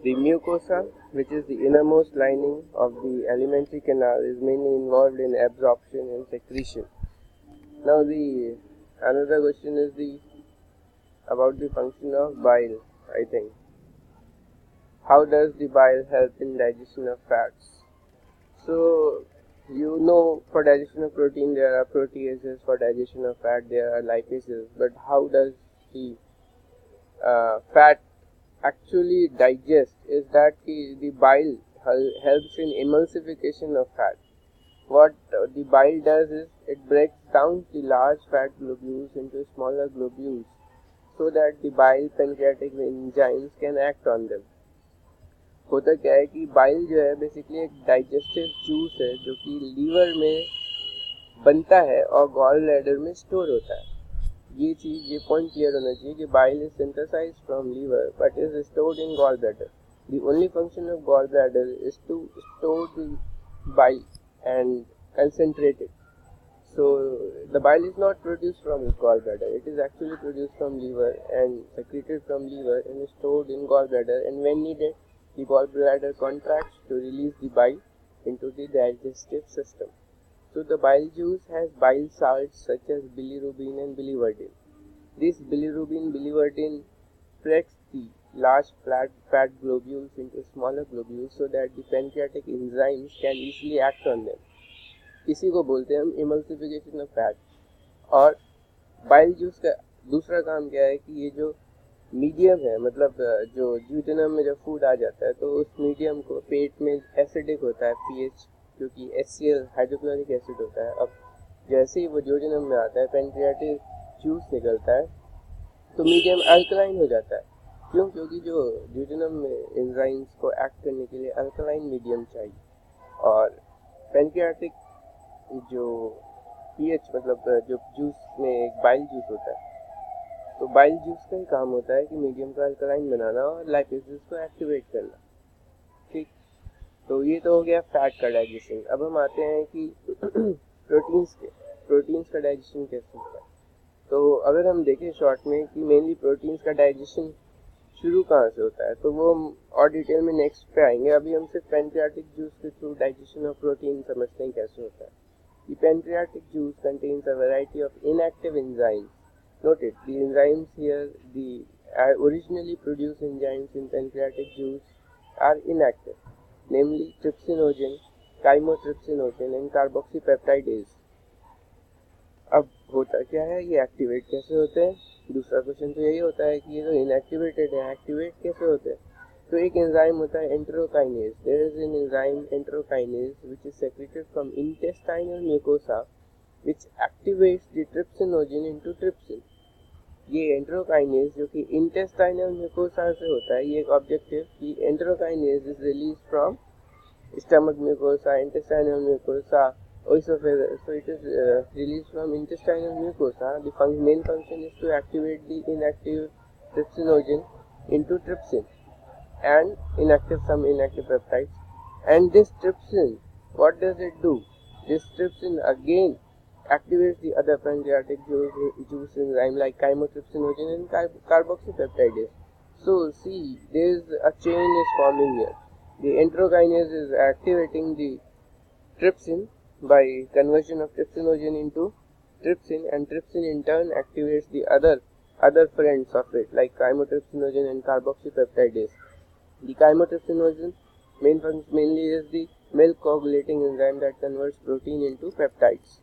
The mucosa, which is the innermost lining of the alimentary canal, is mainly involved in absorption and secretion. Now the another question is about the function of bile, I think. How does the bile help in digestion of fats? So, you know, for digestion of protein there are proteases, for digestion of fat there are lipases, but how does the fat actually digest? Is that the bile helps in emulsification of fat. What the bile does is it breaks down the large fat globules into smaller globules so that the bile pancreatic enzymes can act on them. होता क्या है कि bile जो है basically एक digestive juice है जो कि लीवर में बनता है और गॉल ब्लैडर में स्टोर होता है. ये पॉइंट क्लियर होना चाहिए कि bile is synthesized from liver but is stored in gall bladder. The only function of gall bladder is to store the bile and concentrate it. So the bile is not produced from gallbladder, it is actually produced from liver and secreted from liver and stored in gallbladder, and when needed the gallbladder contracts to release the bile into the digestive system. So the bile juice has bile salts such as bilirubin and biliverdin. This bilirubin biliverdin breaks the large fat globules into smaller globules so that the pancreatic enzymes can easily act on them. इसी को बोलते हैं हम emulsification of fat. और bile juice का दूसरा काम क्या है कि ये जो मीडियम है, मतलब जो ड्यूटेनम में जब फूड आ जाता है तो उस मीडियम को पेट में एसिडिक होता है पीएच, क्योंकि HCl हाइड्रोक्लोरिक एसिड होता है. अब जैसे ही वो ड्यूटेनम में आता है पेनक्रियाटिक जूस निकलता है तो मीडियम अल्कलाइन हो जाता है. क्यों? क्योंकि जो ड्यूटेनम में एंजाइम्स को एक्ट करने के लिए अल्कलाइन मीडियम चाहिए. और पेनक्रियाटिक जो पीएच मतलब जो जूस में एक बाइल जूस होता है, तो बाइल जूस का ही काम होता है कि मीडियम का अल्कलाइन बनाना और लाइपेसेस को एक्टिवेट करना. ठीक, तो ये तो हो गया फैट का डाइजेशन. अब हम आते हैं कि प्रोटीन्स का डाइजेशन कैसे होता है. तो अगर हम देखें शॉर्ट में कि मेनली प्रोटीन्स का डाइजेशन शुरू कहाँ से होता है, तो वो हम और डिटेल में नेक्स्ट पे आएंगे. अभी हम सिर्फ पेनक्रियाटिक जूस के थ्रू डाइजेशन ऑफ प्रोटीन समझते हैं कैसे होता है. The pancreatic juice contains a variety of inactive enzymes. Note it, the enzymes here, the originally produced enzymes in pancreatic juice are inactive, namely trypsinogen, chymotrypsinogen and carboxypeptidase. अब होता क्या है, ये एक्टिवेट कैसे होते हैं? दूसरा क्वेश्चन तो यही होता है कि ये जो इनएक्टिवेटेड है एक्टिवेट कैसे होते हैं. तो एक एंजाइम होता है enterokinase. There is an enzyme enterokinase which is secreted from intestinal mucosa which activates the trypsinogen into trypsin. ये एंटेरोकाइनेज जो कि इंटेस्टाइनल म्यूकोसा से होता है, ये एक ऑब्जेक्टिव कि enterokinase is release from stomach mucosa, intestinal mucosa, esophagus. So it is released from intestinal mucosa. The main function is to activate the inactive trypsinogen into trypsin and some inactive peptides. And this trypsin, what does it do? This trypsin again activates the other pancreatic juice enzyme like chymotrypsinogen and carboxypeptidase. So see, there is a chain is forming here. The enterokinase is activating the trypsin by conversion of trypsinogen into trypsin, and trypsin in turn activates the other friends of it like chymotrypsinogen and carboxypeptidase. The chymotrypsinogen mainly is the milk coagulating enzyme that converts protein into peptides.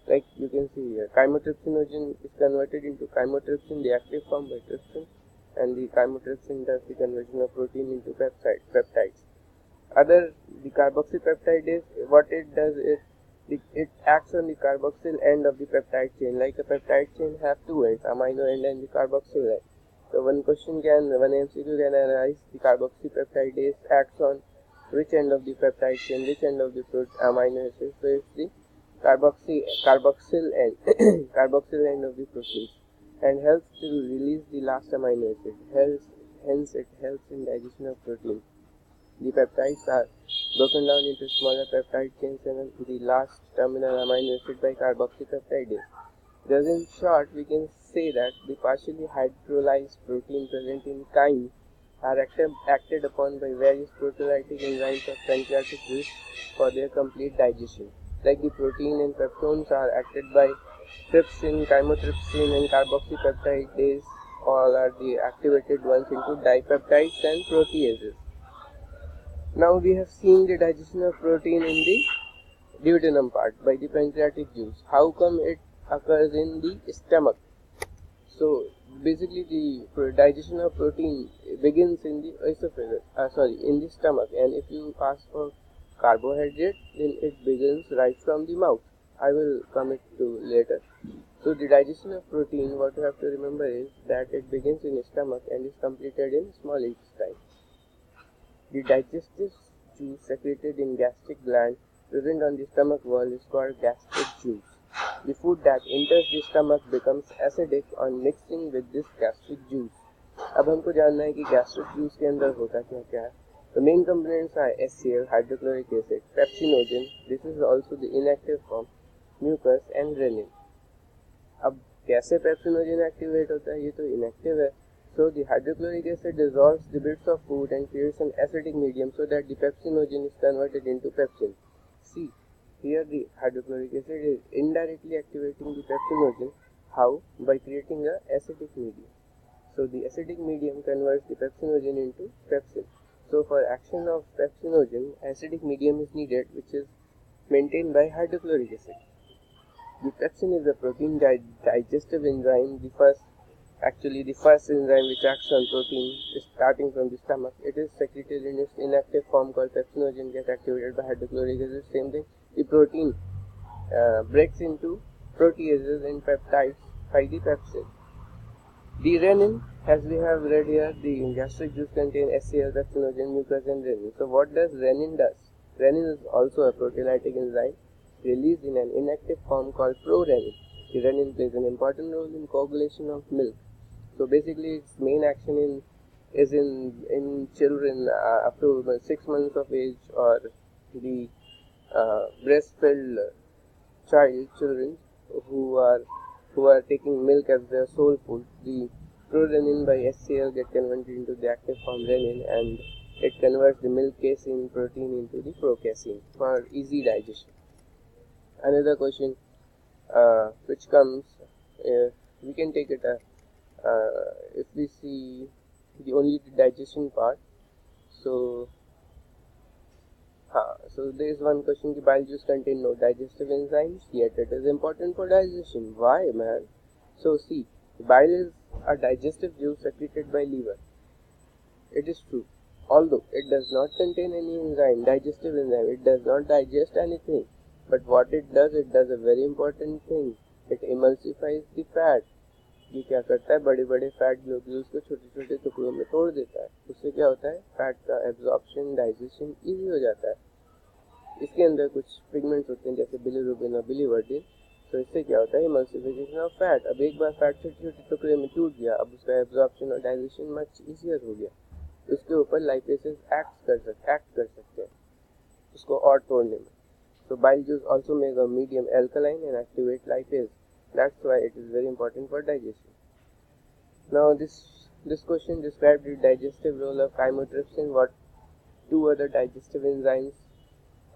Like you can see here, chymotrypsinogen is converted into chymotrypsin, the active form by trypsin, and the chymotrypsin does the conversion of protein into peptides. The carboxypeptidase, what it does is it acts on the carboxyl end of the peptide chain. Like a peptide chain have two ends, amino end and the carboxyl end. So one MCQ can analyze the carboxypeptidase acts on which end of the peptide chain, which end of the amino acid. So it's the carboxyl end, carboxyl end of the proteins, and helps to release the last amino acid. Hence it helps in digestion of protein. The peptides are broken down into smaller peptide chains and the last terminal amino acid by carboxypeptidase. Thus, in short, we can say that the partially hydrolyzed protein present in chyme are acted upon by various proteolytic enzymes of pancreatic juice for their complete digestion. Like the protein and peptones are acted by trypsin, chymotrypsin and carboxypeptidase, all are the activated ones into dipeptides and proteases. Now we have seen the digestion of protein in the duodenum part by the pancreatic juice. How come it occurs in the stomach? So basically the digestion of protein begins in the esophagus, in the stomach, and if you ask for carbohydrate, then it begins right from the mouth. I will come it to later. So the digestion of protein, what you have to remember is that it begins in the stomach and is completed in small intestine. The digestive juice secreted in gastric gland present on the stomach wall is called gastric juice. The food that enters the stomach becomes acidic on mixing with this gastric juice. अब हमको जानना है कि gastric juice के अंदर होता क्या क्या है. The main components are HCl, hydrochloric acid, pepsinogen, this is also the inactive form, mucus and renin. अब कैसे पेप्सिनोजन एक्टिवेट होता है, ये तो इनएक्टिव है. So the hydrochloric acid dissolves the bits of food and creates an acidic medium so that the pepsinogen is converted into pepsin. See, here the hydrochloric acid is indirectly activating the pepsinogen. How? By creating an acidic medium. So the acidic medium converts the pepsinogen into pepsin. So for action of pepsinogen, acidic medium is needed, which is maintained by hydrochloric acid. The pepsin is a protein digestive enzyme. The first enzyme which acts on protein is starting from the stomach. It is secreted in its inactive form called pepsinogen, gets activated by hydrochloric acid. Same thing, the protein breaks into proteases and peptides by the pepsin. The renin, as we have read here, the gastric juice contains HCl, pepsinogen, mucus and renin. So what does renin does? Renin is also a proteolytic enzyme released in an inactive form called prorenin. The renin plays an important role in coagulation of milk. So basically its main action is in children up to 6 months of age, or the breastfed children who are taking milk as their sole food. The prorenin by HCl get converted into the active form renin, and it converts the milk casein protein into the procasein for easy digestion. Another question which comes, we can take it if we see only the digestion part. So there is one question: the bile juice contain no digestive enzymes, yet it is important for digestion. Why, man? So see, bile is a digestive juice secreted by liver. It is true, although it does not contain any digestive enzyme. It does not digest anything. But what it does a very important thing. It emulsifies the fat. ये क्या करता है, बड़े बड़े fat globules को छोटे छोटे टुकड़ों में तोड़ देता है. उससे क्या होता है, फैट का एब्जॉर्प्शन, डाइजेशन इजी हो जाता है. इसके अंदर कुछ पिगमेंट्स होते हैं जैसे बिलिरुबिन और बिलिवर्टिन. तो इससे क्या होता है, emulsification ऑफ फैट. अब एक बार फैट छोटे छोटे टुकड़े में टूट गया, अब उसका एब्जॉर्प्शन और डाइजेशन मच ईजियर हो गया. उसके ऊपर लाइपेसेस एक्ट कर सकते हैं उसको और तोड़ने में. So bile juice also make a medium alkaline and activate lipase. That's why it is very important for digestion. Now this question described the digestive role of chymotrypsin. What two other digestive enzymes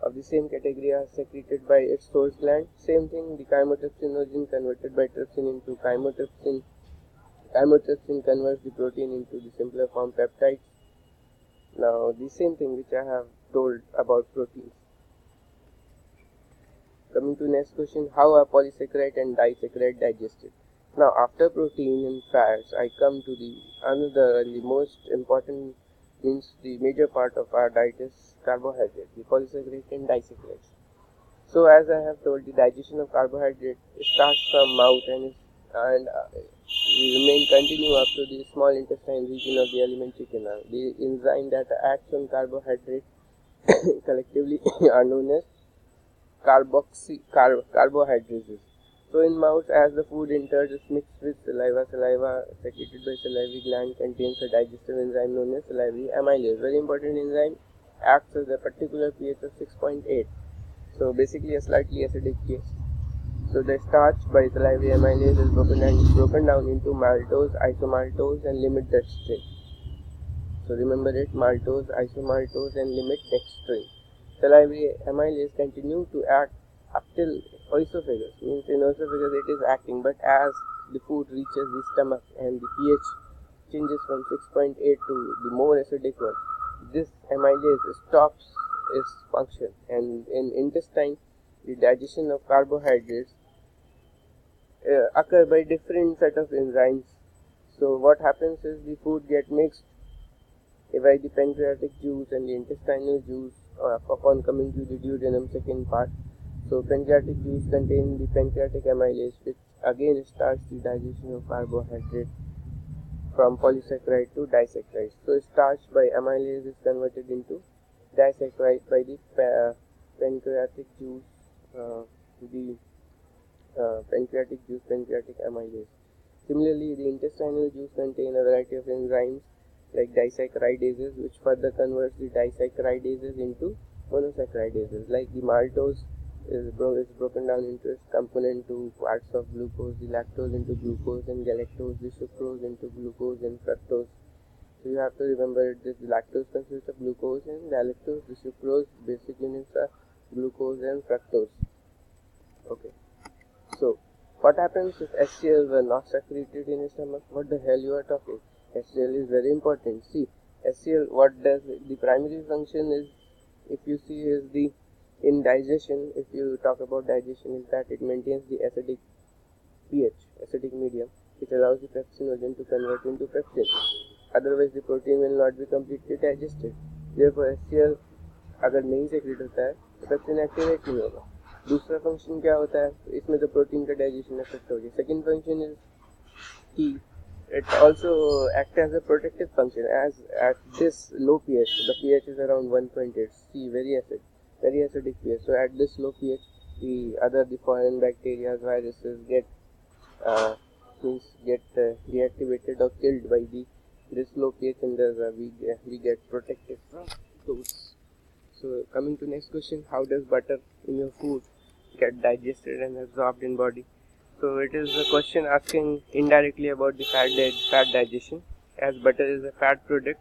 of the same category are secreted by its source gland? Same thing, the chymotrypsinogen converted by trypsin into chymotrypsin. Chymotrypsin converts the protein into the simpler form peptides. Now the same thing which I have told about proteins. Coming to next question, how are polysaccharide and disaccharide digested? Now after protein and fats, I come to the another and the most important, means the major part of our diet is carbohydrate, the polysaccharide and disaccharides. So as I have told, the digestion of carbohydrate starts from mouth and remain continue up to the small intestine region of the alimentary canal. The enzyme that acts on carbohydrate collectively are known as carbohydrates. So in mouth, as the food enters, is mixed with saliva. Saliva secreted by salivary gland contains a digestive enzyme known as salivary amylase. Very important enzyme, acts as a particular pH of 6.8. So basically a slightly acidic case. So the starch by salivary amylase is broken down into maltose, isomaltose and limit dextrose. So remember it, maltose, isomaltose and limit dextrin. Salivary amylase continue to act up till oesophagus. Means in oesophagus it is acting, but as the food reaches the stomach and the pH changes from 6.8 to the more acidic one, this amylase stops its function, and in intestine the digestion of carbohydrates occur by different set of enzymes. So what happens is the food get mixed by the pancreatic juice and the intestinal juice upon coming to the duodenum second part. So pancreatic juice contains the pancreatic amylase, which again starts the digestion of carbohydrate from polysaccharide to disaccharide. So starch by amylase is converted into disaccharide by the pancreatic juice, pancreatic amylase. Similarly, the intestinal juice contains a variety of enzymes like disaccharidases, which further converts the disaccharidases into monosaccharidases. Like the maltose is broken down into its component to parts of glucose, the lactose into glucose and galactose, the sucrose into glucose and fructose. So you have to remember this: the lactose consists of glucose and galactose, the sucrose basic units are glucose and fructose. Okay. So what happens if HCl were not secreted in the stomach? What the hell you are talking? HCl is very important. See, HCl, what does the primary function is, if you see, is the in digestion. If you talk about digestion, is that it maintains the acidic pH, acidic medium, which allows the pepsinogen to convert into pepsin. Otherwise the protein will not be completely digested. Therefore HCl अगर नहीं secret होता है तो pepsin activate नहीं होगा. दूसरा function क्या होता है, इसमें तो प्रोटीन का डाइजेशन इफेक्ट हो गया. सेकेंड फंक्शन इज कि it also acts as a protective function, as at this low pH, the pH is around 1.8, see, very acidic pH. So at this low pH, the foreign bacteria, viruses get deactivated or killed by this low pH, and we get protected from those. So coming to next question, how does butter in your food get digested and absorbed in body? So it is a question asking indirectly about the fat digestion. As butter is a fat product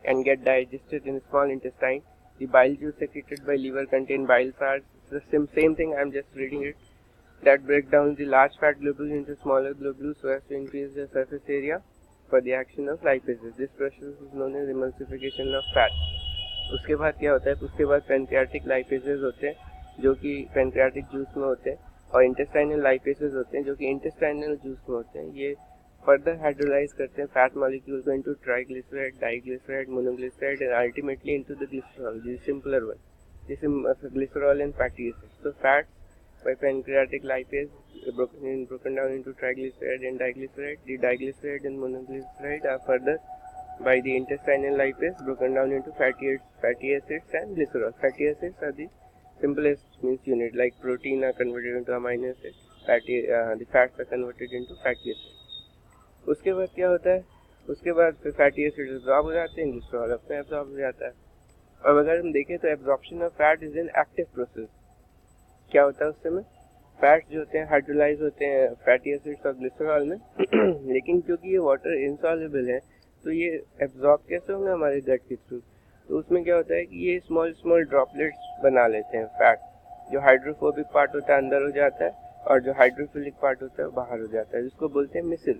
and get digested in small intestine, the bile juice secreted by liver contain bile salts. It's the same thing, I am just reading it, that break down the large fat globules into smaller globules so as to increase the surface area for the action of lipases. This process is known as emulsification of fat. उसके बाद क्या होता है, उसके बाद pancreatic लाइपेसेस होते हैं जो कि पैनक्रियाटिक जूस में होते हैं, और इंटेस्टाइनल लाइपेसेस होते हैं जो कि इंटेस्टाइनल जूस में होते हैं. ये फर्दर हाइड्रोलाइज करते हैं फैट मॉलिक्यूल को into triglyceride, diglyceride, monoglyceride and ultimately into the glycerol, this simpler one, this glycerol and fatty acids. So fats by pancreatic lipase broken down into triglyceride and diglyceride. The diglyceride and monoglyceride are further by the intestinal lipase broken down into fatty acids and glycerol. Fatty acids are the simplest means unit, like protein are converted into amino acids, the fats are converted into fatty acids. उसके बाद क्या होता है, उसके बाद फिर fatty acid absorb हो जाते हैं, ग्लिसरॉल अपने एब्जॉर्ब हो जाता है. और अगर हम देखें तो absorption of fat is an active process. क्या होता है उस समय, फैट्स जो होते हैं हाइड्रोलाइज होते हैं फैटी एसिड्स और ग्लिसरॉल में लेकिन क्योंकि ये वाटर इनसॉल्युबल है तो ये एब्जॉर्ब कैसे होंगे हमारे गट के थ्रू. तो उसमें क्या होता है कि ये स्मॉल ड्रॉपलेट्स बना लेते हैं फैट. जो हाइड्रोफोबिक पार्ट होता है अंदर हो जाता है और जो हाइड्रोफिलिक पार्ट होता है बाहर हो जाता है, जिसको बोलते हैं मिसल.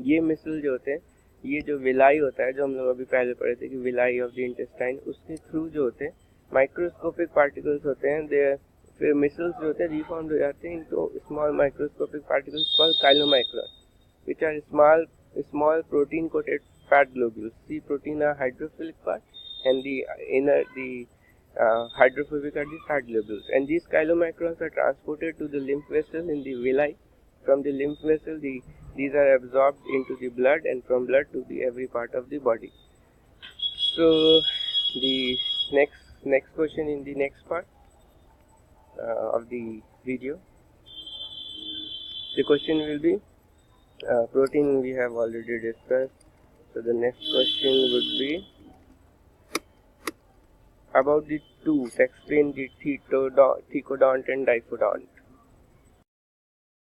ये मिसल जो होते हैं, ये जो विलाई होता है जो हम लोग अभी पहले पढ़े थे कि विलाई ऑफ द इंटेस्टाइन, उसके थ्रू जो होते हैं माइक्रोस्कोपिक पार्टिकल्स होते हैं, दे फिर मिसल्स जो होते हैं रिफॉर्म हो जाते हैं into small microscopic particles called chylomicron, which are small protein coated fat globules. See, protein are hydrophilic part and the hydrophobic are the fat globules, and these chylomicrons are transported to the lymph vessel in the villi. From the lymph vessel these are absorbed into the blood, and from blood to the every part of the body. So the next question in the next part of the video, the question will be protein we have already discussed. So the next question would be about the tooth. Explain the thecodont and diphodont.